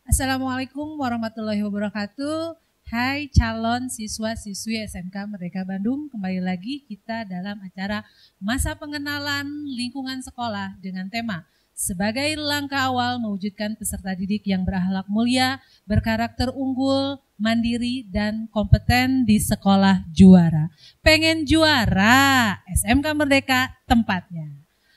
Assalamualaikum warahmatullahi wabarakatuh. Hai calon siswa-siswi SMK Merdeka Bandung, kembali lagi kita dalam acara Masa Pengenalan Lingkungan Sekolah dengan tema sebagai langkah awal mewujudkan peserta didik yang berakhlak mulia, berkarakter unggul, mandiri, dan kompeten di sekolah juara. Pengen juara, SMK Merdeka tempatnya.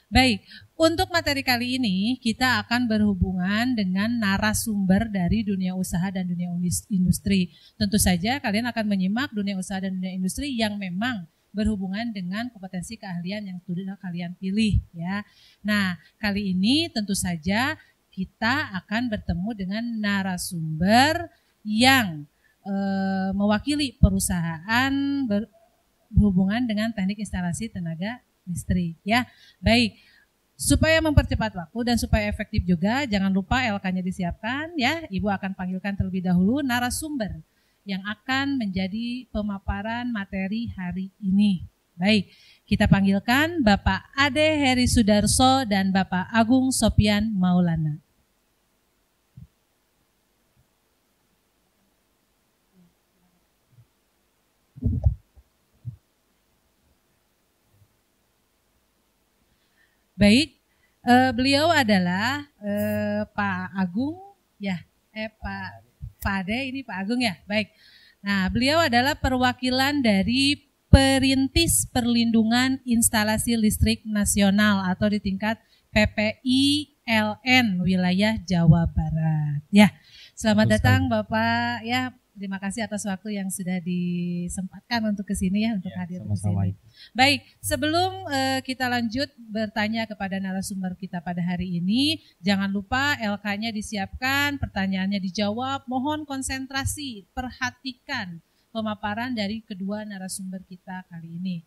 Baik, untuk materi kali ini kita akan berhubungan dengan narasumber dari dunia usaha dan dunia industri. Tentu saja kalian akan menyimak dunia usaha dan dunia industri yang memang berhubungan dengan kompetensi keahlian yang sudah kalian pilih ya. Nah, kali ini tentu saja kita akan bertemu dengan narasumber yang mewakili perusahaan berhubungan dengan teknik instalasi tenaga listrik ya. Baik, supaya mempercepat waktu dan supaya efektif juga, jangan lupa LK-nya disiapkan ya. Ibu akan panggilkan terlebih dahulu narasumber yang akan menjadi pemaparan materi hari ini. Baik, kita panggilkan Bapak Ade Heri Sudarso dan Bapak Agung Sopian Maulana. Baik, beliau adalah Pak Agung ya, Pak Ade ini Pak Agung ya, baik. Nah, beliau adalah perwakilan dari Perintis Perlindungan Instalasi Listrik Nasional atau di tingkat PPILN wilayah Jawa Barat. Ya, selamat datang Bapak ya. Terima kasih atas waktu yang sudah disempatkan untuk kesini ya, untuk hadir di sini. Baik, sebelum kita lanjut bertanya kepada narasumber kita pada hari ini, jangan lupa LK-nya disiapkan, pertanyaannya dijawab, mohon konsentrasi, perhatikan pemaparan dari kedua narasumber kita kali ini.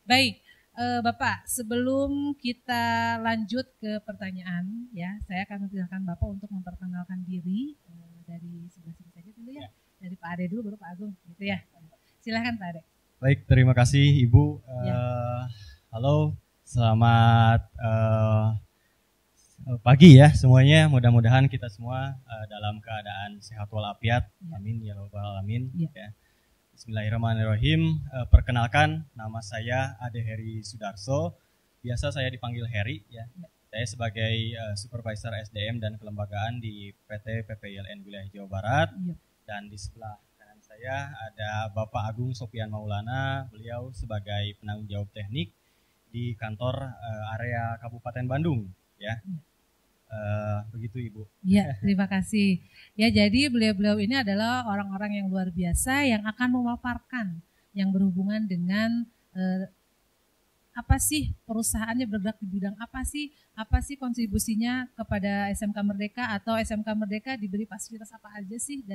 Baik, Bapak, sebelum kita lanjut ke pertanyaan, ya, saya akan mempersilahkan Bapak untuk memperkenalkan diri dari sebelah sini saja dulu ya. Dari Pak Ade dulu, baru Pak Agung, gitu ya. Silahkan Pak Ade. Baik, terima kasih Ibu. Halo, selamat pagi ya semuanya. Mudah-mudahan kita semua dalam keadaan sehat walafiat. Amin ya rabbal alamin. Ya. Bismillahirrahmanirrahim. Perkenalkan, nama saya Ade Heri Sudarso. Biasa saya dipanggil Heri ya. Saya sebagai supervisor SDM dan kelembagaan di PT PPILN wilayah Jawa Barat. Dan di sebelah kanan saya ada Bapak Agung Sopian Maulana, beliau sebagai penanggung jawab teknik di kantor area Kabupaten Bandung, ya. Begitu Ibu. Ya, terima kasih. Ya, jadi beliau-beliau ini adalah orang-orang yang luar biasa yang akan memaparkan yang berhubungan dengan apa sih perusahaannya bergerak di bidang apa sih kontribusinya kepada SMK Merdeka atau SMK Merdeka diberi fasilitas apa aja sih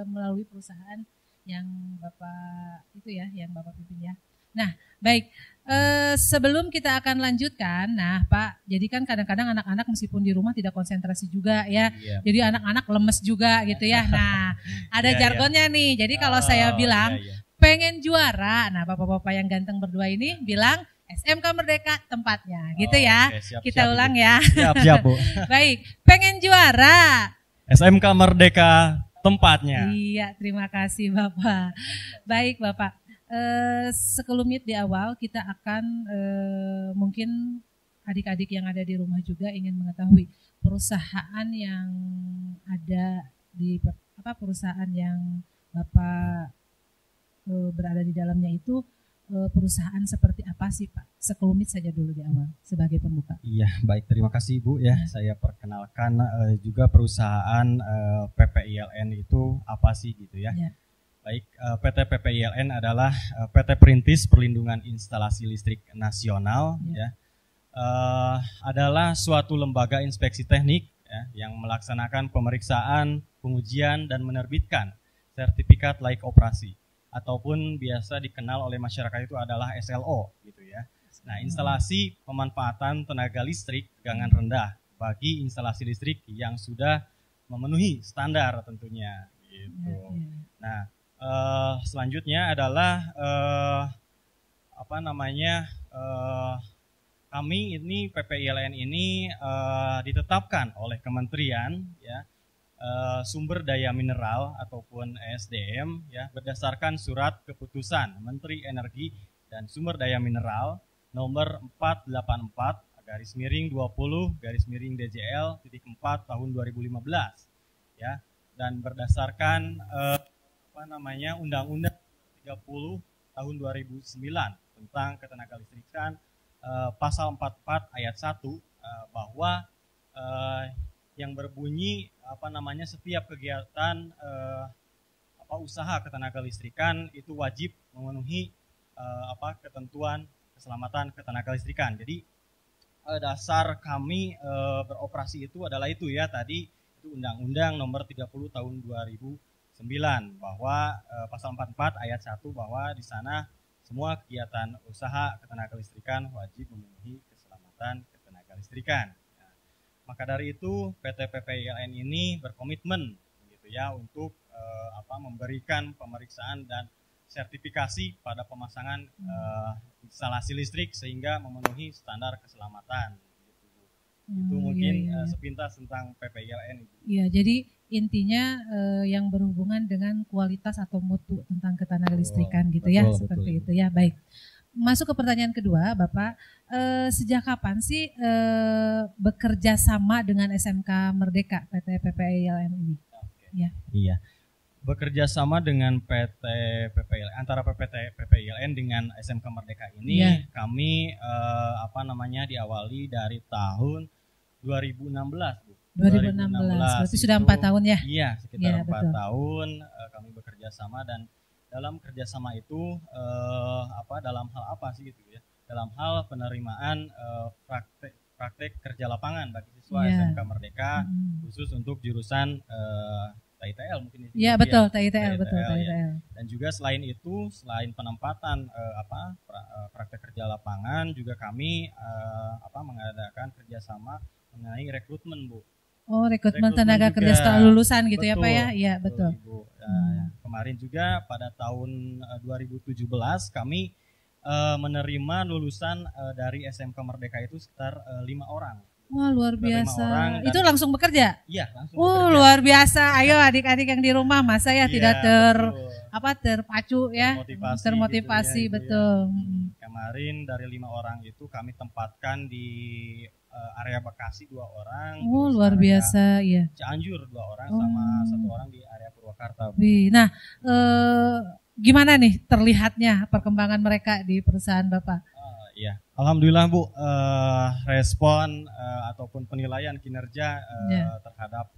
melalui perusahaan yang Bapak itu ya, yang Bapak pimpin ya. Nah, baik, sebelum kita akan lanjutkan, nah Pak, jadi kan kadang-kadang anak-anak meskipun di rumah tidak konsentrasi juga ya, jadi anak-anak lemes juga gitu ya. Nah, ada jargonnya nih, jadi kalau saya bilang pengen juara, nah Bapak-Bapak yang ganteng berdua ini bilang SMK Merdeka tempatnya, gitu ya. Siap, kita ulang ya. Siap Bu. Baik, pengen juara. SMK Merdeka tempatnya. Iya, terima kasih Bapak. Baik Bapak, sekelumit di awal kita akan mungkin adik-adik yang ada di rumah juga ingin mengetahui perusahaan yang ada di perusahaan yang Bapak berada di dalamnya itu. Perusahaan seperti apa sih Pak? Sekelumit saja dulu di awal sebagai pembuka. Iya, baik, terima kasih Bu ya. Saya perkenalkan juga perusahaan PPILN itu apa sih gitu ya. Baik, PT PPILN adalah PT Perintis Perlindungan Instalasi Listrik Nasional ya. Adalah suatu lembaga inspeksi teknik ya, yang melaksanakan pemeriksaan, pengujian dan menerbitkan sertifikat layak operasi, ataupun biasa dikenal oleh masyarakat itu adalah SLO gitu ya. Nah, instalasi pemanfaatan tenaga listrik tegangan rendah bagi instalasi listrik yang sudah memenuhi standar tentunya gitu. Nah, selanjutnya adalah kami ini PPILN ini ditetapkan oleh kementerian ya sumber daya mineral ataupun ESDM ya, berdasarkan surat keputusan Menteri Energi dan Sumber Daya Mineral nomor 484/20/DJL.4 tahun 2015 ya, dan berdasarkan Undang-Undang 30 tahun 2009 tentang ketenagalistrikan, pasal 44 ayat 1 bahwa yang berbunyi setiap kegiatan usaha ketenagalistrikan itu wajib memenuhi ketentuan keselamatan ketenagalistrikan. Jadi dasar kami beroperasi itu adalah itu ya, tadi itu Undang-Undang nomor 30 tahun 2009 bahwa pasal 44 ayat 1 bahwa di sana semua kegiatan usaha ketenagalistrikan wajib memenuhi keselamatan ketenagalistrikan. Maka dari itu PT PPILN ini berkomitmen gitu ya untuk memberikan pemeriksaan dan sertifikasi pada pemasangan instalasi listrik sehingga memenuhi standar keselamatan. Itu mungkin sepintas tentang PPILN. Iya, jadi intinya yang berhubungan dengan kualitas atau mutu tentang ketenagalistrikan gitu ya, seperti itu ya. Baik. Masuk ke pertanyaan kedua, Bapak. Sejak kapan sih bekerja sama dengan SMK Merdeka PT PPILN ini? Ya. Iya. Bekerja sama dengan PT PPILN, antara PT PPILN dengan SMK Merdeka ini kami diawali dari tahun 2016, Bu. 2016. Berarti sudah 4 tahun ya? Iya, sekitar 4 tahun kami bekerja sama, dan dalam kerjasama itu dalam hal apa sih gitu ya? Dalam hal penerimaan praktek kerja lapangan bagi siswa SMK Merdeka, khusus untuk jurusan TITL mungkin. Iya betul, TITL betul. Ya. Dan juga selain itu, selain penempatan praktek kerja lapangan, juga kami mengadakan kerjasama mengenai rekrutmen, Bu. Oh, rekrutmen tenaga kerja setelah lulusan gitu, betul, ya Pak ya? Iya, betul. Kemarin juga pada tahun 2017 kami menerima lulusan dari SMK Merdeka itu sekitar 5 orang. Wah, luar biasa. Itu langsung bekerja? Iya, langsung bekerja. Luar biasa. Ayo adik-adik yang di rumah, masa ya tidak terpacu ya, termotivasi gitu, betul. Ya. Kemarin dari 5 orang itu kami tempatkan di area Bekasi 2 orang. Oh, luar biasa, ya. Cianjur 2 orang sama 1 orang di area Purwakarta. Nah, gimana nih terlihatnya perkembangan mereka di perusahaan Bapak? Iya, alhamdulillah Bu, respon ataupun penilaian kinerja terhadap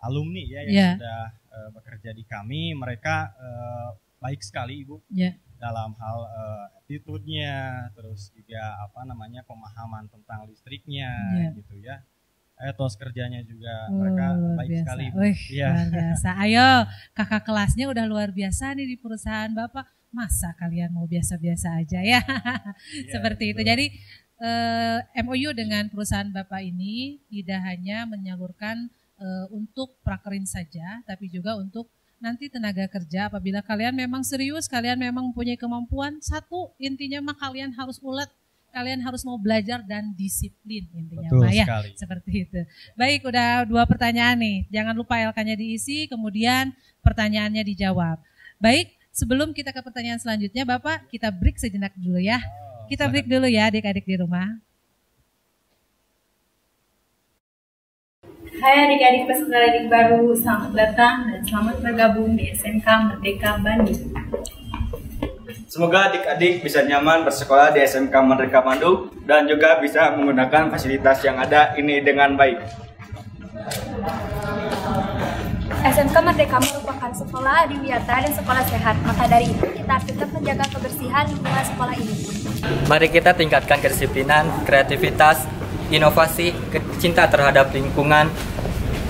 alumni yang sudah bekerja di kami, mereka baik sekali Ibu. Dalam hal attitude-nya, terus juga pemahaman tentang listriknya gitu ya. Etos kerjanya juga mereka baik sekali. Luar biasa. Ayo, kakak kelasnya udah luar biasa nih di perusahaan Bapak. Masa kalian mau biasa-biasa aja ya? Seperti itu. Jadi MOU dengan perusahaan Bapak ini tidak hanya menyalurkan untuk prakerin saja, tapi juga untuk nanti tenaga kerja. Apabila kalian memang serius, kalian memang mempunyai kemampuan, satu intinya mah kalian harus ulet, kalian harus mau belajar dan disiplin intinya. Betul ya, sekali. Seperti itu. Baik, udah 2 pertanyaan nih. Jangan lupa LK-nya diisi, kemudian pertanyaannya dijawab. Baik, sebelum kita ke pertanyaan selanjutnya, Bapak, kita break sejenak dulu ya. Kita break dulu ya adik-adik di rumah. Hai adik-adik peserta didik baru, selamat datang dan selamat bergabung di SMK Merdeka Bandung. Semoga adik-adik bisa nyaman bersekolah di SMK Merdeka Bandung dan juga bisa menggunakan fasilitas yang ada ini dengan baik. SMK Merdeka merupakan sekolah adiwiyata dan sekolah sehat, maka dari itu kita tetap menjaga kebersihan lingkungan sekolah ini. Mari kita tingkatkan kedisiplinan, kreativitas, inovasi, cinta terhadap lingkungan,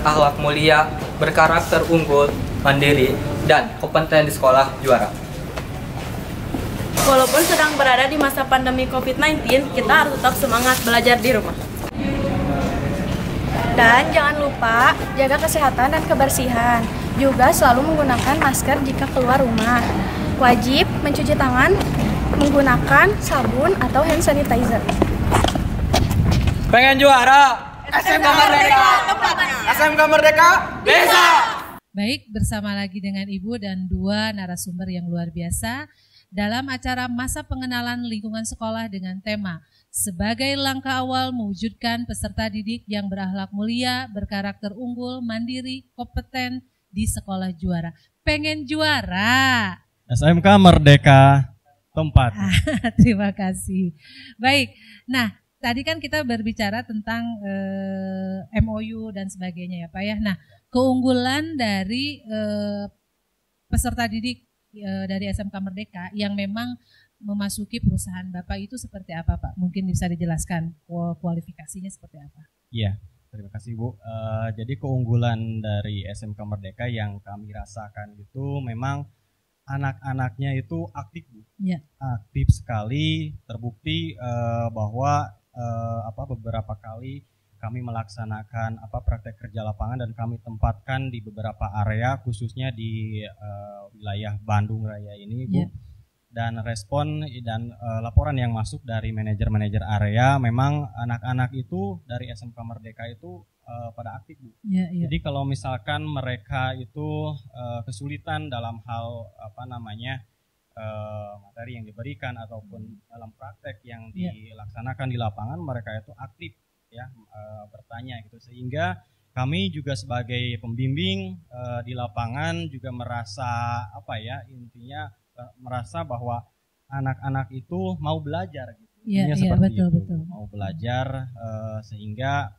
akhlak mulia, berkarakter unggul, mandiri, dan kompeten di sekolah juara. Walaupun sedang berada di masa pandemi COVID-19, kita harus tetap semangat belajar di rumah. Dan jangan lupa jaga kesehatan dan kebersihan. Juga selalu menggunakan masker jika keluar rumah. Wajib mencuci tangan menggunakan sabun atau hand sanitizer. Pengen juara? SMK Merdeka tempatnya. SMK Merdeka desa. Baik, bersama lagi dengan Ibu dan dua narasumber yang luar biasa dalam acara masa pengenalan lingkungan sekolah dengan tema sebagai langkah awal mewujudkan peserta didik yang berakhlak mulia, berkarakter unggul, mandiri, kompeten di sekolah juara. Pengen juara? SMK Merdeka tempat. Terima kasih. Baik, nah tadi kan kita berbicara tentang MOU dan sebagainya ya Pak ya. Nah, keunggulan dari peserta didik dari SMK Merdeka yang memang memasuki perusahaan Bapak itu seperti apa Pak? Mungkin bisa dijelaskan kualifikasinya seperti apa? Iya, terima kasih Bu. Jadi keunggulan dari SMK Merdeka yang kami rasakan itu memang anak-anaknya itu aktif Bu. Ya. Aktif sekali, terbukti bahwa beberapa kali kami melaksanakan praktek kerja lapangan dan kami tempatkan di beberapa area khususnya di wilayah Bandung Raya ini Bu. Dan respon dan laporan yang masuk dari manajer-manajer area memang anak-anak itu dari SMK Merdeka itu pada aktif Bu. Jadi kalau misalkan mereka itu kesulitan dalam hal materi yang diberikan ataupun dalam praktek yang dilaksanakan di lapangan, mereka itu aktif ya bertanya gitu, sehingga kami juga sebagai pembimbing di lapangan juga merasa intinya merasa bahwa anak-anak itu mau belajar gitu. Betul. Mau belajar sehingga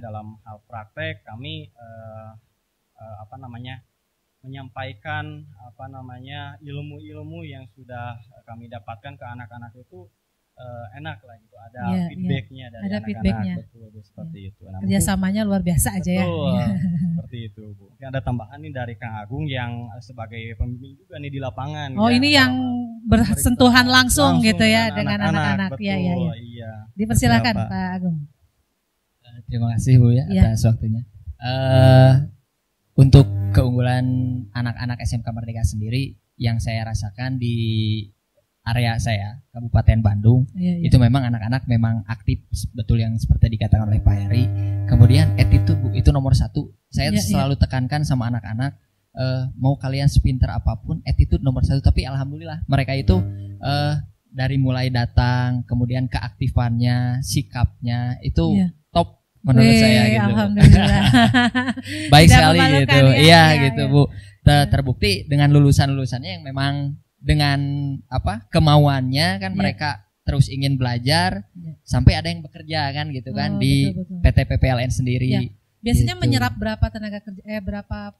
dalam hal praktek kami menyampaikan ilmu-ilmu yang sudah kami dapatkan ke anak-anak itu enak lah gitu, ada feedbacknya dari anak-anak. Betul seperti itu. Nah, kerjasamanya luar biasa aja betul, ya. Seperti itu Bu. Ada tambahan nih dari Kang Agung yang sebagai pembimbing juga nih di lapangan. Oh ya, ini yang bersentuhan langsung gitu ya dengan anak-anak. Iya. Dipersilakan Pak Agung. Terima kasih Bu ya atas waktunya. Untuk keunggulan anak-anak SMK Merdeka sendiri yang saya rasakan di area saya, Kabupaten Bandung, itu memang anak-anak memang aktif, betul yang seperti dikatakan oleh Pak Heri. Kemudian attitude Bu, itu nomor satu. Saya selalu tekankan sama anak-anak, mau kalian sepintar apapun, attitude nomor satu. Tapi alhamdulillah mereka itu dari mulai datang, kemudian keaktifannya, sikapnya itu top menurut saya gitu. Alhamdulillah. Baik sekali gitu. Gitu Bu. Terbukti dengan lulusan-lulusannya yang memang dengan kemauannya kan mereka terus ingin belajar sampai ada yang bekerja kan gitu kan di betul. PT PPLN sendiri. Biasanya gitu. Menyerap berapa tenaga kerja berapa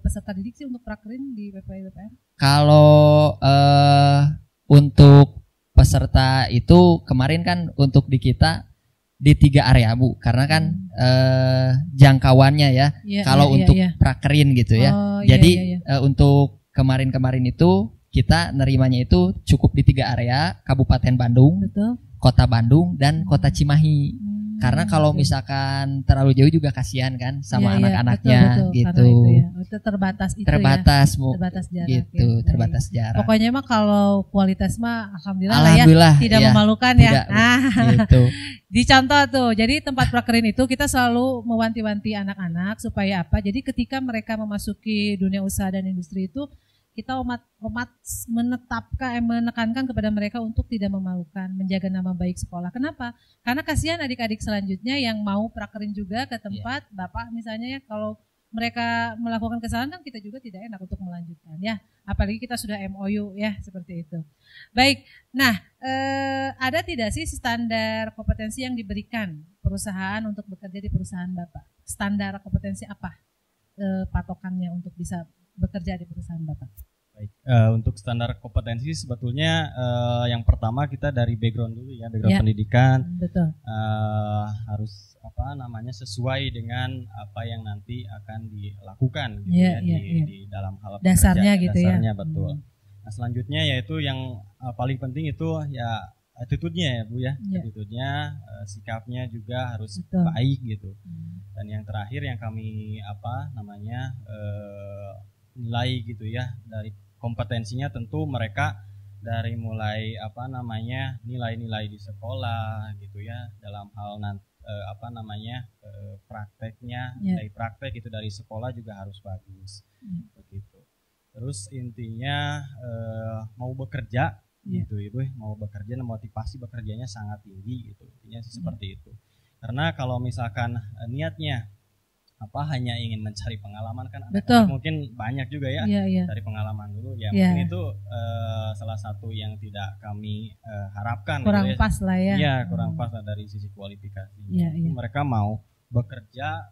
peserta didik sih untuk prakerin di PPLN? Kalau untuk peserta itu kemarin kan untuk di kita di 3 area Bu, karena kan jangkauannya ya. Kalau untuk prakerin gitu ya. Jadi untuk kemarin-kemarin itu kita nerimanya itu cukup di 3 area, Kabupaten Bandung, betul. Kota Bandung, dan Kota Cimahi. Karena kalau misalkan terlalu jauh juga kasihan kan sama anak-anaknya betul, gitu. Itu terbatas itu terbatas jarak gitu, terbatas jarak. Pokoknya mah kalau kualitas mah alhamdulillah ya, tidak memalukan ya. Gitu. Dicontoh tuh. Jadi tempat prakerin itu kita selalu mewanti-wanti anak-anak supaya apa? Jadi ketika mereka memasuki dunia usaha dan industri itu kita menekankan kepada mereka untuk tidak memalukan, menjaga nama baik sekolah. Kenapa? Karena kasihan adik-adik selanjutnya yang mau prakerin juga ke tempat Bapak misalnya ya, kalau mereka melakukan kesalahan kan kita juga tidak enak untuk melanjutkan ya. Apalagi kita sudah MOU ya, seperti itu. Baik, nah ada tidak sih standar kompetensi yang diberikan perusahaan untuk bekerja di perusahaan Bapak? Standar kompetensi apa patokannya untuk bisa bekerja di perusahaan Bapak? Baik, untuk standar kompetensi sebetulnya yang pertama kita dari background dulu ya, background pendidikan. Betul. Harus sesuai dengan apa yang nanti akan dilakukan gitu di dalam hal dasarnya pekerjaan, gitu dasarnya, betul. Nah, selanjutnya yaitu yang paling penting itu ya attitude-nya ya Bu ya. Attitude-nya, sikapnya juga harus baik gitu. Dan yang terakhir yang kami nilai gitu ya, dari kompetensinya tentu mereka dari mulai nilai-nilai di sekolah gitu ya, dalam hal prakteknya, dari praktek itu dari sekolah juga harus bagus begitu. Terus intinya mau bekerja gitu Ibu, mau bekerja, motivasi bekerjanya sangat tinggi gitu, intinya sih seperti itu. Karena kalau misalkan niatnya hanya ingin mencari pengalaman kan, mungkin banyak juga ya dari pengalaman dulu ya, mungkin itu salah satu yang tidak kami harapkan, kurang gitu ya. Pas lah ya. Iya, kurang pas lah dari sisi kualifikasi. Mereka mau bekerja,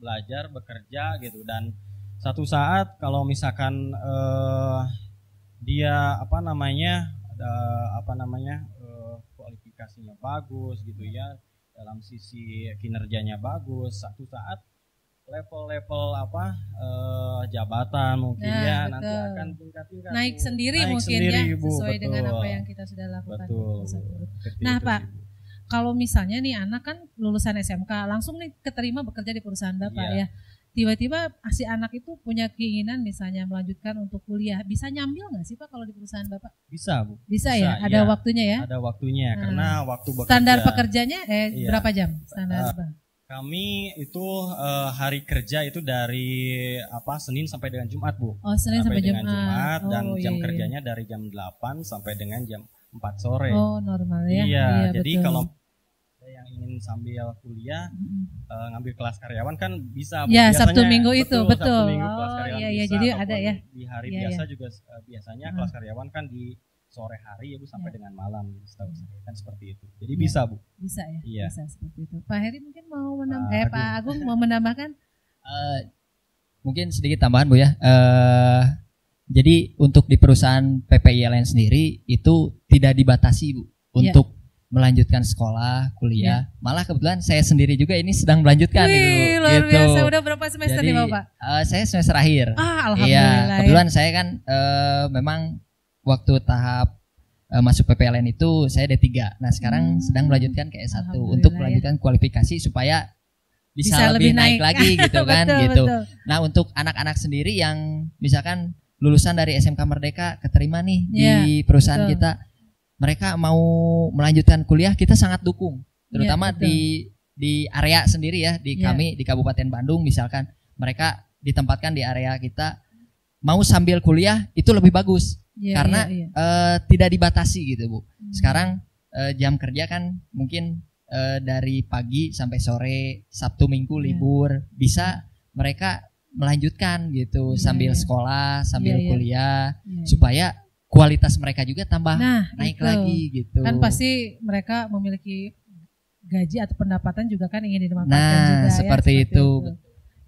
belajar bekerja gitu, dan satu saat kalau misalkan dia kualifikasinya bagus gitu ya, dalam sisi kinerjanya bagus, satu saat level jabatan mungkin nanti akan tingkat-tingkat, naik sendiri mungkin ya, sesuai dengan apa yang kita sudah lakukan. Nah Pak, kalau misalnya nih anak kan lulusan SMK langsung nih keterima bekerja di perusahaan Bapak ya, tiba-tiba si anak itu punya keinginan misalnya melanjutkan untuk kuliah, bisa nyambil nggak sih Pak kalau di perusahaan Bapak? Bisa Bu. Bisa ya, ada waktunya ya? Ada waktunya, karena waktu bekerja. Standar pekerjanya berapa jam? Standar kami itu hari kerja itu dari Senin sampai dengan Jumat Bu. Oh, Senin sampai Jumat, dan jam kerjanya dari jam 8 sampai dengan jam 4 sore. Oh, normal ya. Iya, jadi kalau yang ingin sambil kuliah ngambil kelas karyawan kan bisa. Ya, Sabtu Minggu itu betul. Sabtu Minggu kelas karyawan bisa, jadi ada ya. Di hari biasa juga biasanya kelas karyawan kan di sore hari ya Bu, sampai dengan malam gitu, setahu saya kan seperti itu. Jadi bisa Bu. Bisa ya. Iya. Bisa seperti itu. Pak Heri mungkin mau Pak Agung mau menambahkan? Mungkin sedikit tambahan Bu ya. Jadi untuk di perusahaan PPILN sendiri itu tidak dibatasi Bu untuk melanjutkan sekolah, kuliah. Malah kebetulan saya sendiri juga ini sedang melanjutkan. Luar biasa. Udah berapa semester nih Bapak? Saya semester akhir. Alhamdulillah. Iya, kebetulan saya kan memang waktu tahap masuk PPLN itu saya D3. Nah sekarang sedang melanjutkan ke S1 untuk melanjutkan kualifikasi supaya bisa lebih naik lagi gitu kan. Betul. Nah untuk anak-anak sendiri yang misalkan lulusan dari SMK Merdeka keterima nih di perusahaan kita, mereka mau melanjutkan kuliah, kita sangat dukung, terutama di area sendiri ya, di kami di Kabupaten Bandung misalkan mereka ditempatkan di area kita, mau sambil kuliah itu lebih bagus karena tidak dibatasi gitu Bu. Sekarang jam kerja kan mungkin dari pagi sampai sore, Sabtu Minggu libur, bisa mereka melanjutkan gitu sambil sekolah, sambil kuliah supaya kualitas mereka juga tambah naik lagi gitu. Kan pasti mereka memiliki gaji atau pendapatan juga kan ingin dimanfaatkan juga seperti itu.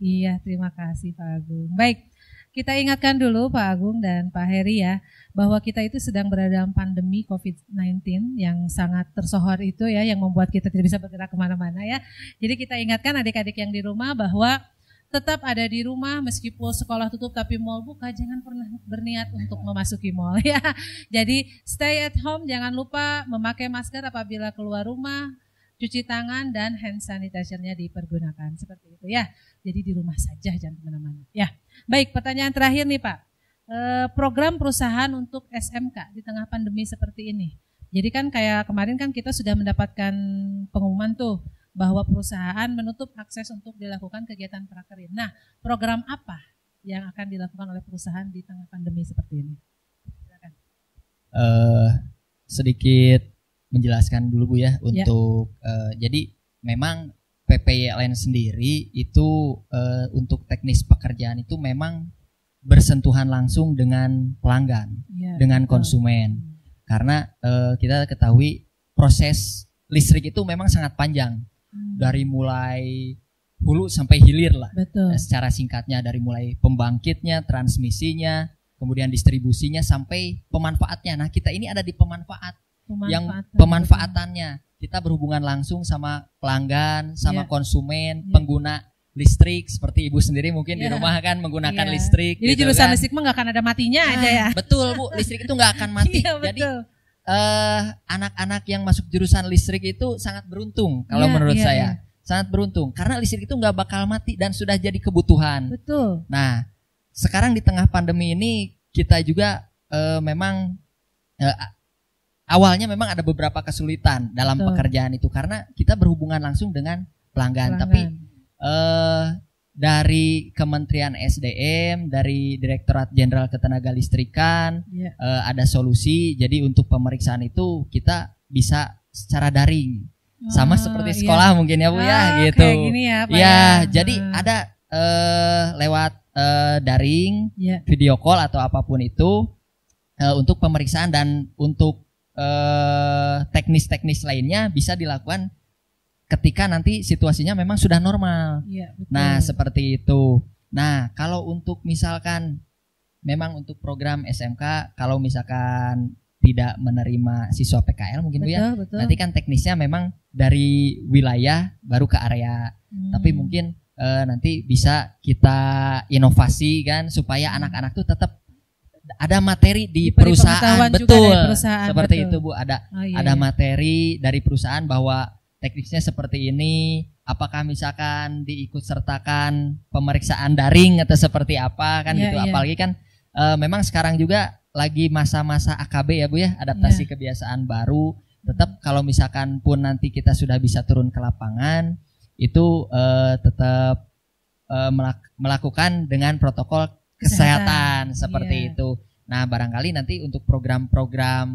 Iya, terima kasih Pak Agung. Baik, kita ingatkan dulu Pak Agung dan Pak Heri ya, bahwa kita itu sedang berada dalam pandemi COVID-19 yang sangat tersohor itu ya, yang membuat kita tidak bisa bergerak kemana-mana ya. Jadi kita ingatkan adik-adik yang di rumah bahwa tetap ada di rumah meskipun sekolah tutup tapi mall buka, jangan pernah berniat untuk memasuki mall ya. Jadi stay at home, jangan lupa memakai masker apabila keluar rumah, cuci tangan dan hand sanitizer-nya dipergunakan seperti itu ya. Jadi di rumah saja, jangan kemana-mana ya. Baik, pertanyaan terakhir nih Pak, program perusahaan untuk SMK di tengah pandemi seperti ini. Jadi kan kayak kemarin kan kita sudah mendapatkan pengumuman tuh bahwa perusahaan menutup akses untuk dilakukan kegiatan prakerja. Nah, program apa yang akan dilakukan oleh perusahaan di tengah pandemi seperti ini? Silakan. Sedikit menjelaskan dulu Bu ya untuk jadi memang PPILN sendiri itu untuk teknis pekerjaan itu memang bersentuhan langsung dengan pelanggan, dengan konsumen. Karena kita ketahui proses listrik itu memang sangat panjang. Dari mulai hulu sampai hilir lah. Secara singkatnya dari mulai pembangkitnya, transmisinya, kemudian distribusinya sampai pemanfaatnya. Nah, kita ini ada di pemanfaatannya. Kita berhubungan langsung sama pelanggan, sama konsumen, pengguna listrik seperti Ibu sendiri mungkin di rumah kan menggunakan listrik. Jadi gitu jurusan kan. listrik mah nggak akan ada matinya aja ya. Betul Bu, listrik itu nggak akan mati. Jadi anak-anak yang masuk jurusan listrik itu sangat beruntung kalau menurut saya. Sangat beruntung karena listrik itu nggak bakal mati dan sudah jadi kebutuhan. Betul. Nah, sekarang di tengah pandemi ini kita juga memang awalnya memang ada beberapa kesulitan dalam pekerjaan itu karena kita berhubungan langsung dengan pelanggan. Tapi dari Kementerian SDM, dari Direktorat Jenderal Ketenagalistrikan ada solusi. Jadi untuk pemeriksaan itu kita bisa secara daring, sama seperti sekolah mungkin ya Bu ya, gitu. Kayak gini ya, Pak ya. Jadi ada lewat daring, video call atau apapun itu untuk pemeriksaan, dan untuk teknis-teknis lainnya bisa dilakukan ketika nanti situasinya memang sudah normal. Nah, seperti itu. Nah, kalau untuk misalkan memang untuk program SMK, kalau misalkan tidak menerima siswa PKL mungkin Bu ya, nanti kan teknisnya memang dari wilayah baru ke area. Tapi mungkin nanti bisa kita inovasi kan supaya anak-anak tuh tetap ada materi di perusahaan, betul, seperti itu Bu. Ada materi dari perusahaan bahwa teknisnya seperti ini. Apakah misalkan diikut sertakan pemeriksaan daring atau seperti apa kan gitu. Apalagi kan memang sekarang juga lagi masa-masa AKB ya Bu ya, adaptasi kebiasaan baru. Tetap kalau misalkan pun nanti kita sudah bisa turun ke lapangan, itu tetap melakukan dengan protokol kesehatan seperti itu. Nah, barangkali nanti untuk program-program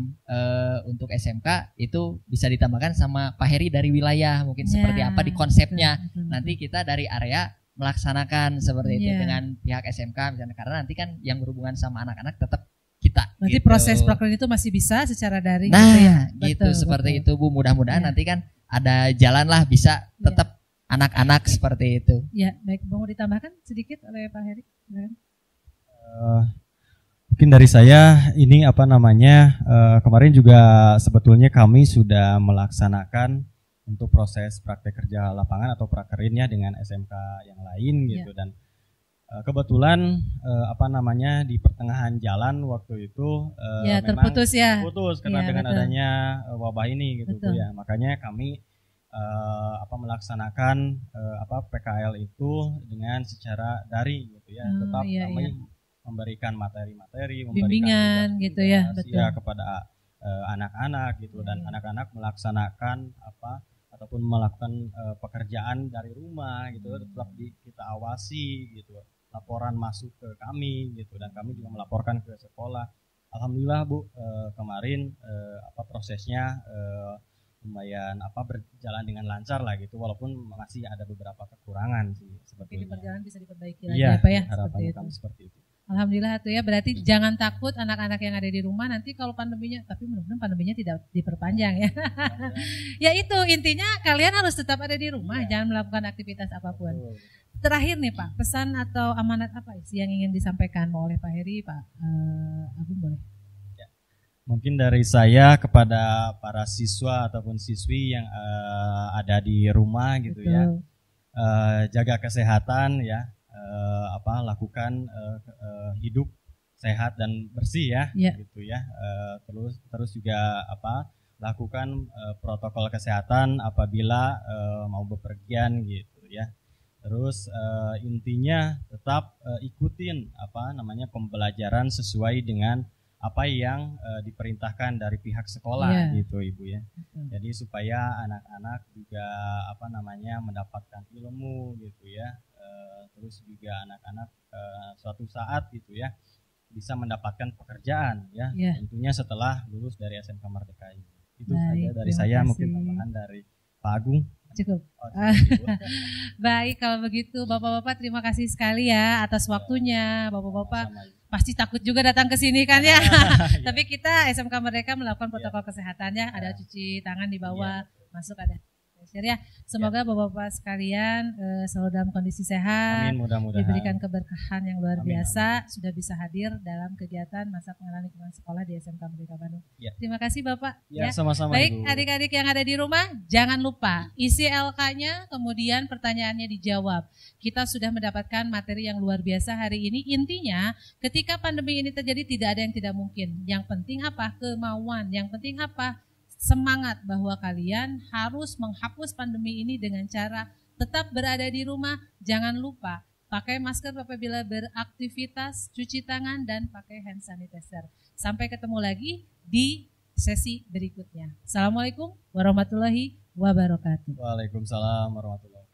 untuk SMK itu bisa ditambahkan sama Pak Heri dari wilayah, mungkin seperti apa di konsepnya. Nanti kita dari area melaksanakan seperti itu dengan pihak SMK misalnya, karena nanti kan yang berhubungan sama anak-anak tetap kita. Berarti gitu. Proses program itu masih bisa secara daring gitu ya. Gitu seperti itu Bu. Mudah-mudahan nanti kan ada jalan lah bisa tetap anak-anak seperti itu. Ya, baik. Mau ditambahkan sedikit oleh Pak Heri? Mungkin dari saya ini kemarin juga sebetulnya kami sudah melaksanakan untuk proses praktek kerja lapangan atau prakerinnya dengan SMK yang lain gitu. Dan kebetulan di pertengahan jalan waktu itu terputus karena dengan adanya wabah ini gitu Bu ya. Makanya kami melaksanakan PKL itu dengan secara daring gitu ya. Tetap kami memberikan materi-materi, bimbingan gitu ya, betul, kepada anak-anak gitu, dan anak-anak melaksanakan ataupun melakukan pekerjaan dari rumah gitu, tetap kita awasi gitu, laporan masuk ke kami gitu, dan kami juga melaporkan ke sekolah. Alhamdulillah Bu, kemarin prosesnya lumayan berjalan dengan lancar lah gitu, walaupun masih ada beberapa kekurangan sih sebetulnya. Jadi perjalanan bisa diperbaiki lagi ya Pak ya, seperti itu. Alhamdulillah tuh ya, berarti jangan takut anak-anak yang ada di rumah nanti kalau pandeminya, tapi mudah-mudahan pandeminya tidak diperpanjang ya. Ya itu intinya, kalian harus tetap ada di rumah, jangan melakukan aktivitas apapun. Terakhir nih Pak, pesan atau amanat apa sih yang ingin disampaikan oleh Pak Heri, Pak Agung boleh? Ya. Mungkin dari saya kepada para siswa ataupun siswi yang ada di rumah gitu. Betul. Ya, jaga kesehatan ya. Lakukan hidup sehat dan bersih ya, gitu ya. Terus juga lakukan protokol kesehatan apabila mau bepergian gitu ya. Terus intinya tetap ikutin pembelajaran sesuai dengan apa yang diperintahkan dari pihak sekolah gitu Ibu ya. Jadi supaya anak-anak juga mendapatkan ilmu gitu ya. Terus juga anak-anak suatu saat gitu ya bisa mendapatkan pekerjaan ya, tentunya setelah lulus dari SMK Merdeka ini. Itu saja dari saya, mungkin tambahan dari Pak Agung. Cukup. Baik, kalau begitu Bapak-bapak terima kasih sekali ya atas waktunya. Bapak-bapak pasti takut juga datang ke sini kan ya. Tapi kita SMK Merdeka melakukan protokol kesehatannya, ada cuci tangan di bawah, masuk ada ya. Semoga Bapak-bapak sekalian selalu dalam kondisi sehat. Amin, mudah-mudahan. Diberikan keberkahan yang luar biasa. Sudah bisa hadir dalam kegiatan masa pengenalan lingkungan sekolah di SMK Merdeka Bandung. Terima kasih Bapak. Sama-sama. Baik, Ibu. adik-adik yang ada di rumah, jangan lupa isi LK-nya, kemudian pertanyaannya dijawab. Kita sudah mendapatkan materi yang luar biasa hari ini. Intinya, ketika pandemi ini terjadi tidak ada yang tidak mungkin. Yang penting apa? Kemauan. Yang penting apa? Semangat bahwa kalian harus menghapus pandemi ini dengan cara tetap berada di rumah. Jangan lupa pakai masker apabila beraktivitas, cuci tangan, dan pakai hand sanitizer. Sampai ketemu lagi di sesi berikutnya. Assalamualaikum warahmatullahi wabarakatuh. Waalaikumsalam warahmatullahi wabarakatuh.